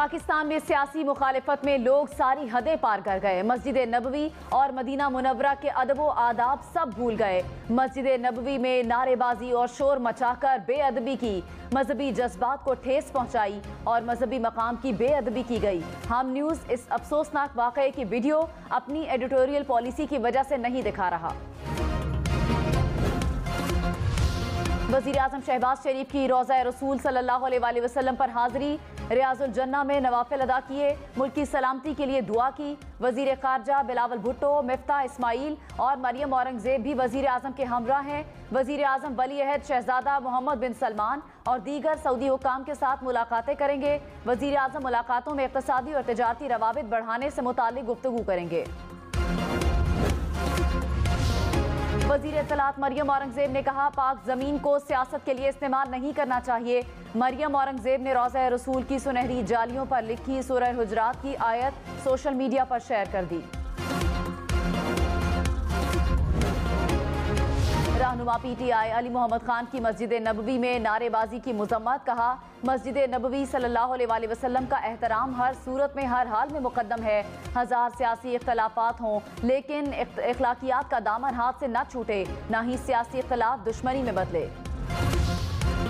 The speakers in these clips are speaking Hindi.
पाकिस्तान में सियासी मुखालिफत में लोग सारी हदें पार कर गए। मस्जिद नबवी और मदीना मुनव्वरा के अदब व आदाब सब भूल गए। मस्जिद नबवी में नारेबाजी और शोर मचाकर बेअदबी की, मजहबी जज्बात को ठेस पहुंचाई और मजहबी मकाम की बेअदबी की गई। हम न्यूज़ इस अफसोसनाक वाक़ये की वीडियो अपनी एडिटोरियल पॉलिसी की वजह से नहीं दिखा रहा। वज़ीर आज़म शहबाज शरीफ की रोज़ा रसूल सल्लल्लाहु अलैहि वसल्लम पर हाज़री, रियाजुल जन्ना में नवाफिल अदा किए, मुल्क की सलामती के लिए दुआ की। वज़ीर ख़ारजा बिलावल भुट्टो, मिफ्ता इस्माइल और मरियम औरंगज़ेब भी वज़ीर आज़म के हमरा हैं। वज़ीर आज़म वली अहद शहज़ादा मोहम्मद बिन सलमान और दीगर सऊदी हुकाम के साथ मुलाकातें करेंगे। वज़ीर आज़म मुलाकातों में इक़्तिसादी और तिजारती रवाबित बढ़ाने से मुताल्लिक़ गुफ्तगू करेंगे। वज़ीर इत्तलात मरियम औरंगज़ेब ने कहा, पाक ज़मीन को सियासत के लिए इस्तेमाल नहीं करना चाहिए। मरियम औरंगज़ेब ने रोज़ा रसूल की सुनहरी जालियों पर लिखी सूरह हुजरात की आयत सोशल मीडिया पर शेयर कर दी। रहनुमा PTI अली मोहम्मद खान की मस्जिद नबवी में नारेबाजी की मज़म्मत, कहा मस्जिद नबवी सल्लल्लाहु अलैहि वसल्लम का एहतराम हर सूरत में हर हाल में मुकद्दम है। हजार सियासी इख्तलाफात हों लेकिन अखलाकियात का दामन हाथ से न छूटे, ना ही सियासी इख्तलाफ दुश्मनी में बदले।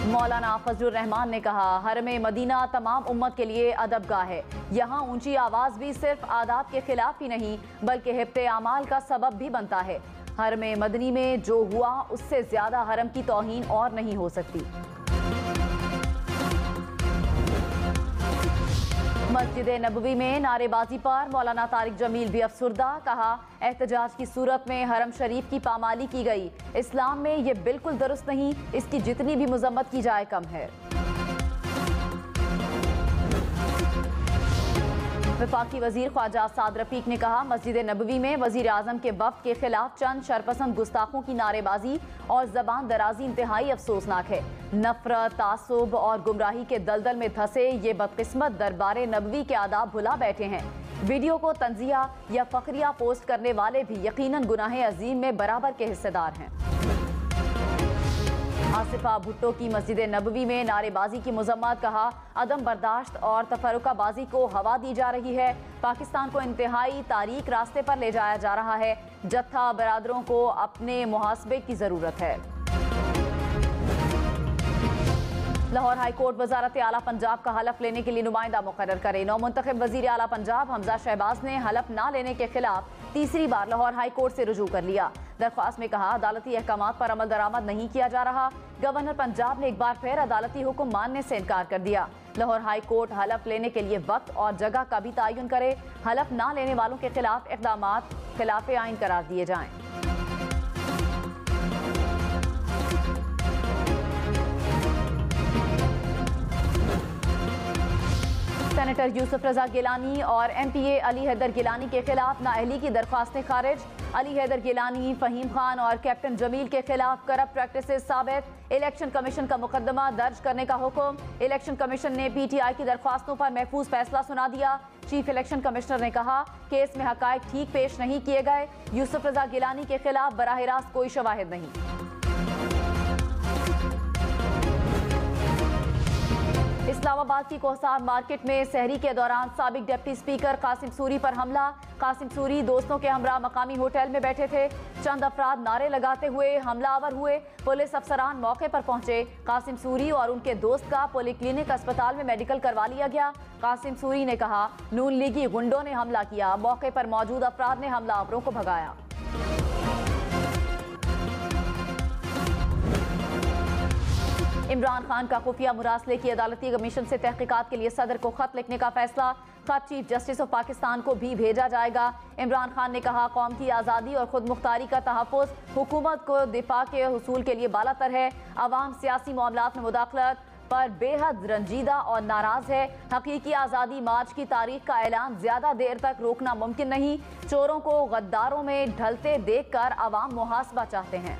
मौलाना फजलुर रहमान ने कहा, हरम मदीना तमाम उम्मत के लिए अदबगाह है। यहाँ ऊंची आवाज़ भी सिर्फ आदाब के खिलाफ ही नहीं बल्कि हिब्ते आमाल का सबब भी बनता है। हरम मदनी में जो हुआ उससे ज्यादा हरम की तौहीन और नहीं हो सकती। मस्जिद नबवी में नारेबाजी पर मौलाना तारिक जमील भी अफसुर्दा, कहा एहतजाज की सूरत में हरम शरीफ की पामाली की गई। इस्लाम में ये बिल्कुल दुरुस्त नहीं, इसकी जितनी भी मजम्मत की जाए कम है। वफाकी वजीर ख्वाजा साद रफीक ने कहा, मस्जिद नबवी में वजीर आजम के वफ्द के खिलाफ चंद शरपसंद गुस्ताखों की नारेबाजी और जबान दराजी इंतहाई अफसोसनाक है। नफरत, तासुब और गुमराही के दलदल में धंसे ये बदकिस्मत दरबार नबवी के आदाब भुला बैठे हैं। वीडियो को तंजिया या फखरिया पोस्ट करने वाले भी यकीनन गुनाह अजीम में बराबर के हिस्सेदार हैं। आसिफा भुट्टो की मस्जिद नबवी में नारेबाजी की मजम्मत, कहा अदम बर्दाश्त और तफरुकाबाजी को हवा दी जा रही है। पाकिस्तान को इंतहाई तारीक रास्ते पर ले जाया जा रहा है। जत्था बरादरों को अपने मुहासबे की जरूरत है। लाहौर हाई कोर्ट वजारत आला पंजाब का हलफ लेने के लिए नुमाइंदा मुकर्रर करे। नौमुंतखब वजीर आला पंजाब हमजा शहबाज ने हलफ न लेने के खिलाफ तीसरी बार लाहौर हाई कोर्ट से रुजू कर लिया। दरख्वास्त में कहा, अदालती अहकामात पर अमल दरामद नहीं किया जा रहा। गवर्नर पंजाब ने एक बार फिर अदालती हुक्म मानने से इनकार कर दिया। लाहौर हाई कोर्ट हलफ लेने के लिए वक्त और जगह का भी तयन करे। हलफ न लेने वालों के खिलाफ इक़दामात खिलाफ आइन करार दिए जाएं। सेनेटर यूसुफ रजा गिलानी और MPA अली हैदर गिलानी के खिलाफ नाअहली की दरख्वास्तें खारिज। अली हैदर गिलानी, फहीम खान और कैप्टन जमील के खिलाफ करप्ट प्रैक्टिसेस साबित। इलेक्शन कमीशन का मुकदमा दर्ज करने का हुक्म। इलेक्शन कमीशन ने PTI की दरख्वास्तों पर महफूज फैसला सुना दिया। चीफ इलेक्शन कमिश्नर ने कहा, केस में हकायक ठीक पेश नहीं किए गए। यूसुफ रजा गिलानी के खिलाफ बराह रास्त कोई शवाहिद नहीं। इस्लामाबाद की कोहसार मार्केट में सहरी के दौरान साबिक डिप्टी स्पीकर कासिम सूरी पर हमला। कासिम सूरी दोस्तों के हमरा मकामी होटल में बैठे थे। चंद अफराद नारे लगाते हुए हमलावर हुए। पुलिस अफसरान मौके पर पहुंचे। कासिम सूरी और उनके दोस्त का पॉलीक्लिनिक अस्पताल में मेडिकल करवा लिया गया। कासिम सूरी ने कहा, नून लीगी गुंडों ने हमला किया। मौके पर मौजूद अफराद ने हमलावरों को भगाया। इमरान खान का खुफिया मुरासले की अदालती कमीशन से तहकीकात के लिए सदर को खत लिखने का फैसला। खत चीफ जस्टिस ऑफ पाकिस्तान को भी भेजा जाएगा। इमरान खान ने कहा, कौम की आज़ादी और खुद मुख्तारी का तहफ़्फ़ुज़ हुकूमत को दिफा के हुसूल के लिए बालातर है। अवाम सियासी मामलात में मुदाखलत पर बेहद रंजीदा और नाराज है। हकीकी आज़ादी मार्च की तारीख का ऐलान ज्यादा देर तक रोकना मुमकिन नहीं। चोरों को गद्दारों में ढलते देख कर अवाम मुहासबा चाहते हैं।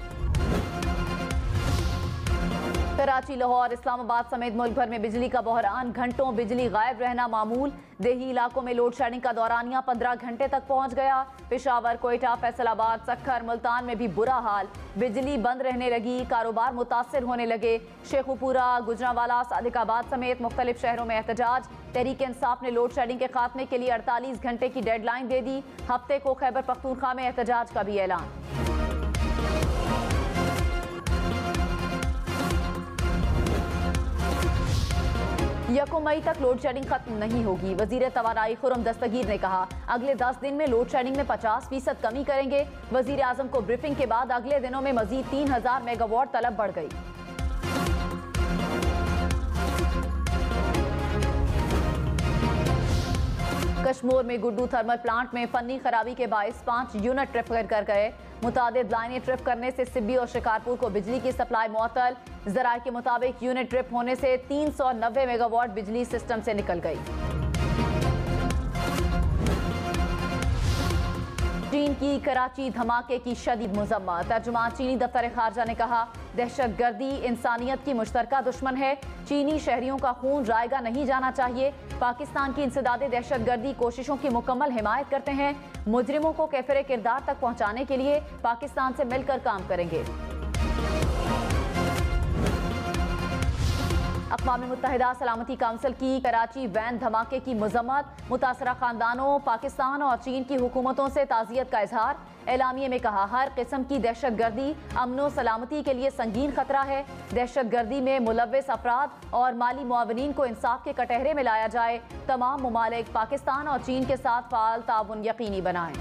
कराची, लाहौर, इस्लामाबाद समेत मुल्क भर में बिजली का बहरान, घंटों बिजली गायब रहना मामूल। देही इलाकों में लोड शेडिंग का दौरानिया 15 घंटे तक पहुंच गया। पेशावर, कोयटा, फैसलाबाद, सक्खर, मुल्तान में भी बुरा हाल, बिजली बंद रहने लगी, कारोबार मुतासर होने लगे। शेखुपुरा, गुजरांवाला, सादिकाबाद समेत मुख्तलिफ शहरों में एहतजाज। तहरीक इंसाफ ने लोड शेडिंग के खात्मे के लिए 48 घंटे की डेडलाइन दे दी। हफ्ते को खैबर पख्तूनख्वा में एहतजाज का भी ऐलान। यकम मई तक लोड शेडिंग खत्म नहीं होगी। वजीर तवानाई खुर्रम दस्तगीर ने कहा, अगले 10 दिन में लोड शेडिंग में 50% कमी करेंगे। वजीर आजम को ब्रीफिंग के बाद अगले दिनों में मजीद 3000 मेगावाट तलब बढ़ गई। कश्मीर में गुड्डू थर्मल प्लांट में फनी खराबी के बायस 5 यूनिट ट्रिप कर गए। मुतादिद लाइनें ट्रिप करने से सिब्बी और शिकारपुर को बिजली की सप्लाई मुअत्तल। जराये के मुताबिक यूनिट ट्रिप होने से 390 मेगावाट बिजली सिस्टम से निकल गई। चीन की कराची धमाके की शदीद मजम्मत। तर्जुमान चीनी दफ्तर खारजा ने कहा, दहशतगर्दी इंसानियत की मुश्तरका दुश्मन है। चीनी शहरियों का खून रायगा नहीं जाना चाहिए। पाकिस्तान की इंसदादे दहशतगर्दी कोशिशों की मुकम्मल हिमायत करते हैं। मुजरिमों को कैफरे किरदार तक पहुंचाने के लिए पाकिस्तान से मिलकर काम करेंगे। अक़वाम मुत्तहिदा सलामती काउंसिल की कराची वैन धमाके की मजम्मत। मुतासरा खानदानों, पाकिस्तान और चीन की हुकूमतों से ताज़ियत का इजहार। एलामिये में कहा, हर किस्म की दहशतगर्दी अमन सलामती के लिए संगीन खतरा है। दहशतगर्दी में मुलव्विस अफराद और माली मुआवनीन को इंसाफ के कटहरे में लाया जाए। तमाम मुमालिक पाकिस्तान और चीन के साथ फाल ताउन यकीनी बनाएं।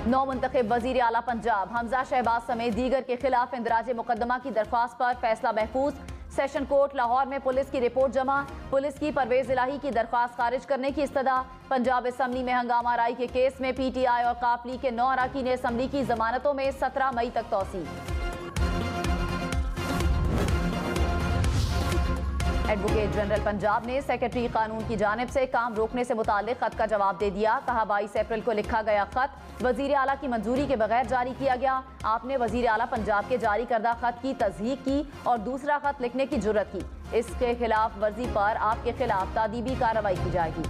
नौ मुंतखब वजीर आला पंजाब हमजा शहबाज समेत दीगर के खिलाफ इंदराज मुकदमा की दरख्वास्त पर फैसला महफूज। सेशन कोर्ट लाहौर में पुलिस की रिपोर्ट जमा। पुलिस की परवेज इलाही की दरख्वास्त खारिज करने की इस्तदा। पंजाब असम्बली में हंगामा राई के केस में PTI और काफ लीग के 9 अरकान असम्बली की जमानतों में 17 मई तक तौसी। एडवोकेट जनरल पंजाब ने सेक्रेटरी कानून की जानिब से काम रोकने से मुताल्लिक खत का जवाब दे दिया। कहा, 22 अप्रैल को लिखा गया खत वजीर आला की मंजूरी के बगैर जारी किया गया। आपने वजीर आला पंजाब के जारी करदा खत की तस्दीक की और दूसरा खत लिखने की जुर्रत की। इसके खिलाफ वर्जी पर आपके खिलाफ तादीबी कार्रवाई की जाएगी।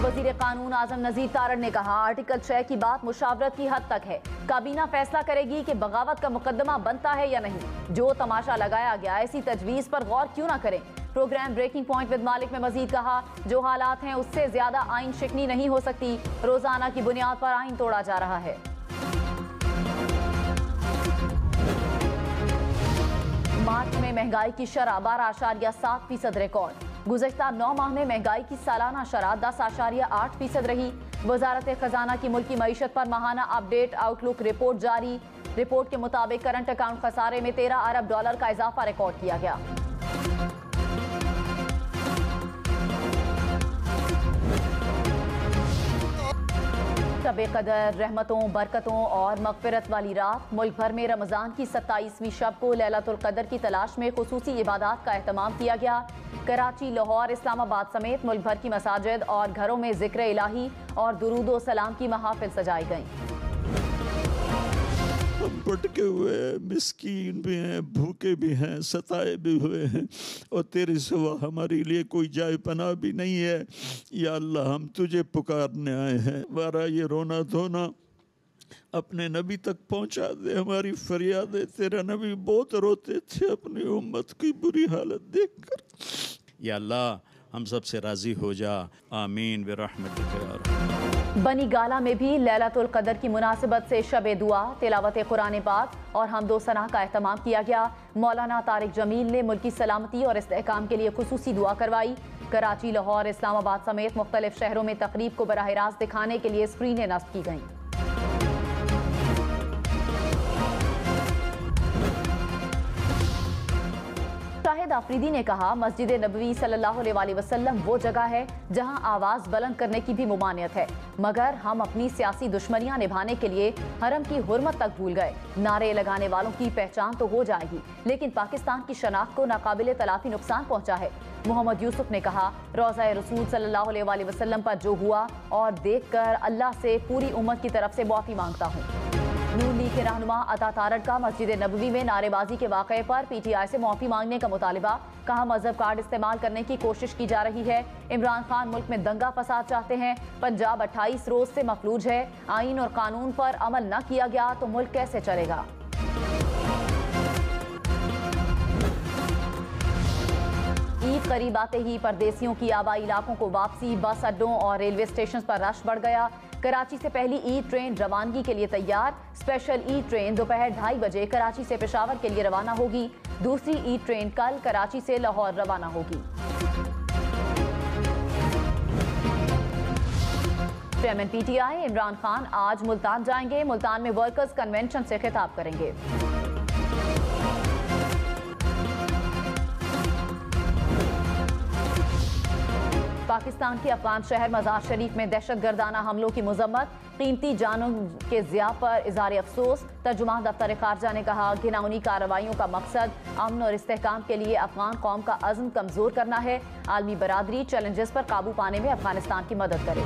वजीर कानून आजम नजीर तारड़ ने कहा, आर्टिकल 6 की बात मुशावरत की हद तक है। काबीना फैसला करेगी कि बगावत का मुकदमा बनता है या नहीं। जो तमाशा लगाया गया, ऐसी तजवीज पर गौर क्यों ना करें। प्रोग्राम ब्रेकिंग पॉइंट विद मालिक में मजीद कहा, जो हालात हैं उससे ज्यादा आइन शिकनी नहीं हो सकती। रोजाना की बुनियाद पर आइन तोड़ा जा रहा है। मार्च में महंगाई की शरह 12.7% रिकॉर्ड। गुज़श्ता 9 माह में महंगाई की सालाना शरह 10.8% रही। वजारत खजाना की मुल्की मईशत पर माहाना अपडेट आउटलुक रिपोर्ट जारी। रिपोर्ट के मुताबिक करंट अकाउंट खसारे में $13 अरब का इजाफा रिकॉर्ड किया गया। शब कदर रहमतों, बरकतों और मगफिरत वाली रात। मुल्क भर में रमज़ान की 27वीं शब को लैलतुल कदर की तलाश में खुसूसी इबादत का एहतमाम किया गया। कराची, लाहौर, इस्लामाबाद समेत मुल्क भर की मसाजिद और घरों में जिक्र इलाही और दुरूद व सलाम की महाफिल सजाई गईं। हम भटके हुए हैं, मिस्कीन भी हैं, भूखे भी हैं, सताए भी हुए हैं और तेरे सिवा हमारे लिए कोई जाए पनाह भी नहीं है। या अल्लाह, हम तुझे पुकारने आए हैं। हमारा ये रोना धोना अपने नबी तक पहुंचा दे। हमारी फरियादें, तेरा नबी बहुत रोते थे अपनी उम्मत की बुरी हालत देखकर। या अल्लाह, हम सब से राजी हो जा। आमीन बिरहमतिक या रहमान। बनी गाला में भी लैलतुल कदर की मुनासिबत से शब दुआ, तिलावत कुरान पाक और हमदो सना का एहतमाम किया गया। मौलाना तारिक जमील ने मुल्की सलामती और इस्तेहकाम के लिए खुसूसी दुआ करवाई। कराची, लाहौर, इस्लामाबाद समेत मुख्तलिफ शहरों में तकरीब को बराह रास्त दिखाने के लिए स्क्रीनें नस्ब की गईं। शाहिद आफरीदी ने कहा, मस्जिद नबवी सल्लल्लाहु अलैहि वसल्लम वो जगह है जहां आवाज बुलंद करने की भी मुमानियत है, मगर हम अपनी सियासी दुश्मनियां निभाने के लिए हरम की हुर्मत तक भूल गए। नारे लगाने वालों की पहचान तो हो जाएगी, लेकिन पाकिस्तान की शनाख्त को नाकाबिले तलाफी नुकसान पहुंचा है। मोहम्मद यूसुफ ने कहा, रोज़ा रसूल सल्लल्लाहु अलैहि वसल्लम पर जो हुआ और देखकर अल्लाह से पूरी उम्मत की तरफ से माफ़ी मांगता हूँ। नून लीग के रहनुमा अता तारड़ का मस्जिद नबवी में नारेबाजी के वाक़े पर PTI से माफ़ी मांगने का मुतालिबा। कहा, मजहब कार्ड इस्तेमाल करने की कोशिश की जा रही है। इमरान खान मुल्क में दंगा फसाद चाहते हैं। पंजाब 28 रोज से मफलूज है। आइन और कानून पर अमल न किया गया तो मुल्क कैसे चलेगा। ईद करीब आते ही परदेसियों की आबाई इलाकों को वापसी। बस अड्डों और रेलवे स्टेशन पर रश बढ़ गया। कराची से पहली ईद ट्रेन रवानगी के लिए तैयार। स्पेशल ईद ट्रेन दोपहर 2:30 बजे कराची से पेशावर के लिए रवाना होगी। दूसरी ईद ट्रेन कल कराची से लाहौर रवाना होगी। चेयरमैन PTI इमरान खान आज मुल्तान जाएंगे। मुल्तान में वर्कर्स कन्वेंशन से खिताब करेंगे। पाकिस्तान के अफगान शहर मज़ार शरीफ में दहशतगर्दाना हमलों की मजम्मत। कीमती जानों के ज़िया पर इज़हार अफसोस। तर्जुमान दफ्तर खारजा ने कहा, घिनौनी कार्रवाइयों का मकसद अमन और इस्तेहकाम के लिए अफगान कौम का अज़्म कमज़ोर करना है। आलमी बरादरी चैलेंजेस पर काबू पाने में अफगानिस्तान की मदद करे।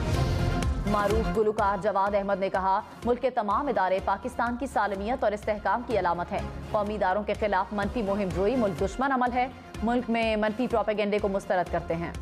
मारूफ गुलकार जवाद अहमद ने कहा, मुल्क के तमाम इदारे पाकिस्तान की सालमियत और इस्तेहकाम की अलामत हैं। कौमी इदारों के खिलाफ मनफी मुहिम जोई मुल्क दुश्मन अमल है। मुल्क में मनफी प्रोपेगेंडे को मुस्तरद करते हैं।